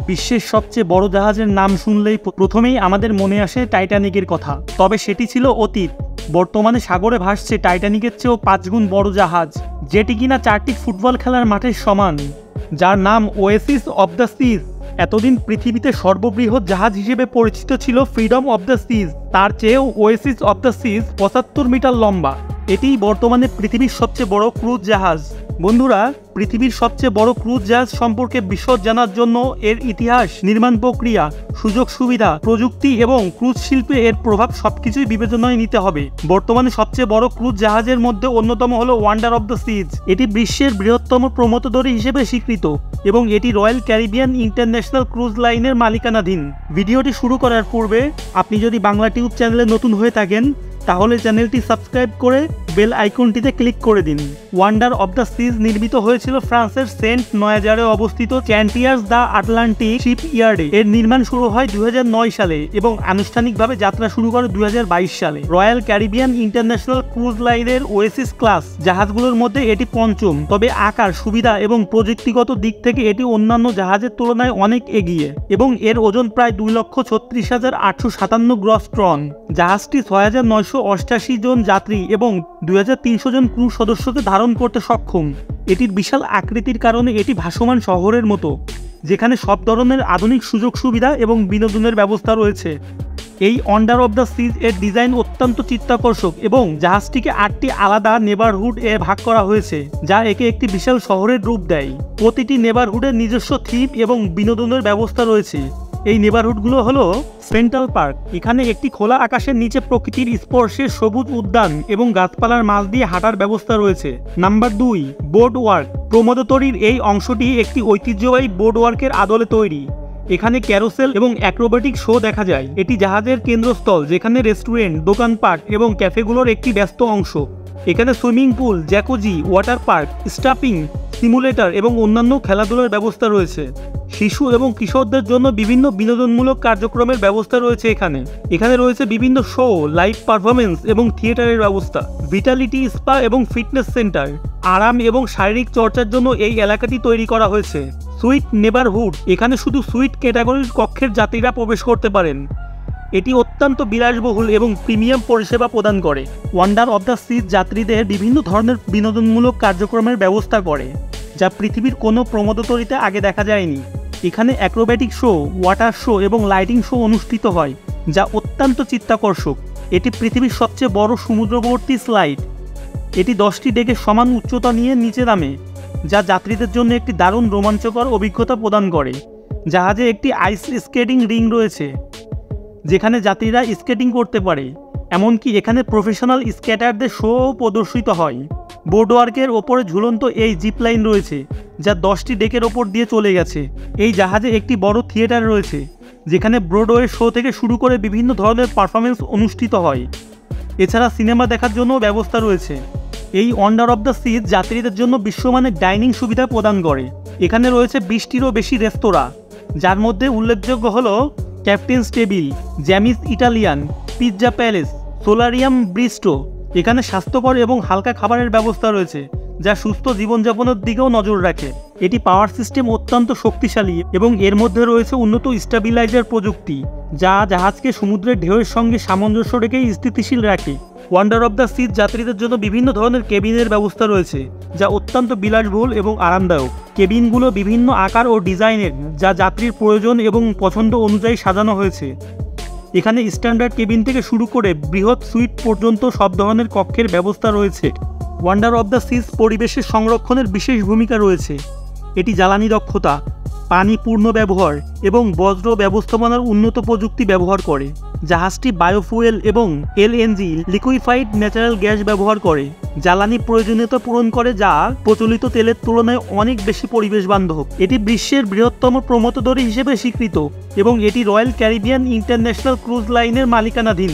বিশ্বের সবচেয়ে বড় জাহাজের নাম শুনলেই প্রথমেই আমাদের মনে আসে টাইটানিকের কথা। তবে সেটি ছিল অতীত। বর্তমানে সাগরে ভাসছে টাইটানিকের চেয়েও 5 গুণ বড় জাহাজ, যেটি কিনা 4টি ফুটবল খেলার মাঠের সমান, যার নাম ওয়েসিস অব দ্য সিজ। এতদিন পৃথিবীতে সর্ববৃহৎ জাহাজ হিসেবে পরিচিত ছিল ফ্রিডম অব দ্য সিজ, তার চেয়েও oasis of the seas 75 metre লম্বা। এটিই বর্তমানে পৃথিবীর সবচেয়ে বড় ক্রুজ জাহাজ। বন্ধুরা, পৃথিবীর সবচেয়ে বড় ক্রুজ জাহাজ সম্পর্কে বিশদ জানার জন্য এর ইতিহাস, নির্মাণ প্রক্রিয়া, সুযোগ সুবিধা, প্রযুক্তি এবং ক্রুজ শিল্পে এর প্রভাব সবকিছুই বিবেচনায় নিতে হবে। বর্তমানে সবচেয়ে বড় ক্রুজ জাহাজের মধ্যে অন্যতম হলো ওয়ান্ডার অব দ্য সিজ। এটি বিশ্বের বৃহত্তম প্রমোটদরি হিসেবে স্বীকৃত এবং এটি রয়্যাল ক্যারিবিয়ান ইন্টারন্যাশনাল ক্রুজ লাইনের মালিকানাধীন। ভিডিওটি শুরু করার পূর্বে আপনি যদি বাংলা টিউব চ্যানেলে নতুন হয়ে থাকেন তাহলে চ্যানেলটি সাবস্ক্রাইব করে বেল আইকনটিতে ক্লিক করে দিন। ওয়ান্ডার অব দ্য সিজ নির্মিত হয়েছিল ফ্রান্সের সেন্ট নয়াজারে অবস্থিত চ্যান্টিয়ার্স দ্য আটলান্টিক শিপ ইয়ার্ডে। এর নির্মাণ শুরু হয় 2009 সালে এবং আনুষ্ঠানিকভাবে যাত্রা শুরু করে 2022 সালে। রয়্যাল ক্যারিবিয়ান ইন্টারন্যাশনাল ক্রুজ লাইনের ওয়েসিস ক্লাস জাহাজগুলোর মধ্যে এটি পঞ্চম, তবে আকার, সুবিধা এবং প্রযুক্তিগত দিক থেকে এটি অন্যান্য জাহাজের তুলনায় অনেক এগিয়ে এবং এর ওজন প্রায় 2,36,857 গ্রস টন। জাহাজটি 6,988 জন যাত্রী এবং 2,300 জন ক্রু সদস্যকে ধারণ করতে সক্ষম। এটির বিশাল আকৃতির কারণে এটি ভাসমান শহরের মতো, যেখানে সব ধরনের আধুনিক সুযোগ সুবিধা এবং বিনোদনের ব্যবস্থা রয়েছে। এই ওয়ান্ডার অব দ্য সিজ এর ডিজাইন অত্যন্ত চিত্তাকর্ষক এবং জাহাজটিকে 8টি আলাদা নেবারহুড এ ভাগ করা হয়েছে, যা একে একটি বিশাল শহরের রূপ দেয়। প্রতিটি নেবারহুডের নিজস্ব থিম এবং বিনোদনের ব্যবস্থা রয়েছে। এই নেবারহুডগুলো হলো সেন্ট্রাল পার্ক। এখানে একটি খোলা আকাশের নিচে প্রকৃতির স্পর্শে সবুজ উদ্যান এবং গাছপালার মাঝ দিয়ে হাঁটার ব্যবস্থা রয়েছে। Number 2, board work. প্রমোদতরীর এই অংশটি একটি ঐতিহ্যবাহী বোর্ড ওয়ার্কের আদলে তৈরি। এখানে ক্যারোসেল এবং অ্যাক্রোবেটিক শো দেখা যায়। এটি জাহাজের কেন্দ্রস্থল, যেখানে রেস্টুরেন্ট, দোকানপাট এবং ক্যাফেগুলোর একটি ব্যস্ত অংশ। এখানে swimming pool, jacuzzi, water park, stuffing, simulator এবং অন্যান্য খেলাধুলার ব্যবস্থা রয়েছে। শিশু এবং কিশোরদের জন্য বিভিন্ন বিনোদনমূলক কার্যক্রমের ব্যবস্থা রয়েছে। এখানে রয়েছে বিভিন্ন শো, লাইভ পারফরমেন্স এবং থিয়েটারের ব্যবস্থা। ভিটালিটি স্পা এবং ফিটনেস সেন্টার। আরাম এবং শারীরিক চর্চার জন্য এই এলাকাটি তৈরি করা হয়েছে। Sweet neighbourhood. এখানে শুধু সুইট ক্যাটাগরির কক্ষের যাত্রীরা প্রবেশ করতে পারেন। এটি অত্যন্ত বিলাসবহুল এবং প্রিমিয়াম পরিষেবা প্রদান করে। ওয়ান্ডার অব দ্য সিজ যাত্রীদের বিভিন্ন ধরনের বিনোদনমূলক কার্যক্রমের ব্যবস্থা করে, যা পৃথিবীর কোনো প্রমোদতরিতে আগে দেখা যায়নি। এখানে অ্যাক্রোব্যাটিক শো, ওয়াটার শো এবং লাইটিং শো অনুষ্ঠিত হয়, যা অত্যন্ত চিত্তাকর্ষক। এটি পৃথিবীর সবচেয়ে বড় সমুদ্রবর্তী স্লাইড। এটি 10টি ডেকের সমান উচ্চতা নিয়ে নিচে নামে, যা যাত্রীদের জন্য একটি দারুণ রোমাঞ্চকর অভিজ্ঞতা প্রদান করে। জাহাজে একটি আইস স্কেটিং রিং রয়েছে, যেখানে যাত্রীরা স্কেটিং করতে পারে। এমনকি এখানে প্রফেশনাল স্কেটারদের শোও প্রদর্শিত হয়। বোর্ডওয়ার্কের ওপরে ঝুলন্ত এই জিপ লাইন রয়েছে, যা 10টি ডেকের ওপর দিয়ে চলে গেছে। এই জাহাজে একটি বড় থিয়েটার রয়েছে, যেখানে ব্রডওয়ে শো থেকে শুরু করে বিভিন্ন ধরনের পারফরমেন্স অনুষ্ঠিত হয়। এছাড়া সিনেমা দেখার জন্য ব্যবস্থা রয়েছে। এই ওয়ান্ডার অব দ্য সিজ যাত্রীদের জন্য বিশ্বমানের ডাইনিং সুবিধা প্রদান করে। এখানে রয়েছে 20টিরও বেশি রেস্তোরাঁ, যার মধ্যে উল্লেখযোগ্য হলো captain's table, Jamie's Italian, pizza palace, solarium bistro. এখানে স্বাস্থ্যকর এবং হালকা খাবারের ব্যবস্থা রয়েছে, যা সুস্থ জীবনযাপনের দিকেও নজর রাখে। এটি পাওয়ার সিস্টেম অত্যন্ত শক্তিশালী এবং এর মধ্যে রয়েছে উন্নত স্টেবিলাইজার প্রযুক্তি, যা জাহাজকে সমুদ্রের ঢেউয়ের সঙ্গে সামঞ্জস্য রেখে স্থিতিশীল রাখে। ওয়ান্ডার অব দ্য সিজ যাত্রীদের জন্য বিভিন্ন ধরনের কেবিনের ব্যবস্থা রয়েছে, যা অত্যন্ত বিলাসবহুল এবং আরামদায়ক। কেবিনগুলো বিভিন্ন আকার ও ডিজাইনের, যা যাত্রীর প্রয়োজন এবং পছন্দ অনুযায়ী সাজানো হয়েছে। এখানে স্ট্যান্ডার্ড কেবিন থেকে শুরু করে বৃহৎ সুইট পর্যন্ত সব ধরনের কক্ষের ব্যবস্থা রয়েছে। ওয়ান্ডার অব দ্য সিজ পরিবেশের সংরক্ষণের বিশেষ ভূমিকা রয়েছে। এটি জ্বালানি দক্ষতা, পানি পূর্ণ ব্যবহার এবং বজ্র ব্যবস্থাপনার উন্নত প্রযুক্তি ব্যবহার করে। জাহাজটি বায়োফুয়েল এবং এলএনজি, লিকুইফাইড ন্যাচারাল গ্যাস ব্যবহার করে জ্বালানি প্রয়োজনীয়তা পূরণ করে, যা প্রচলিত তেলের তুলনায় অনেক বেশি পরিবেশ বান্ধব। এটি বিশ্বের বৃহত্তম প্রমোটদরি হিসেবে স্বীকৃত এবং এটি রয়্যাল ক্যারিবিয়ান ইন্টারন্যাশনাল ক্রুজ লাইনের মালিকানাধীন।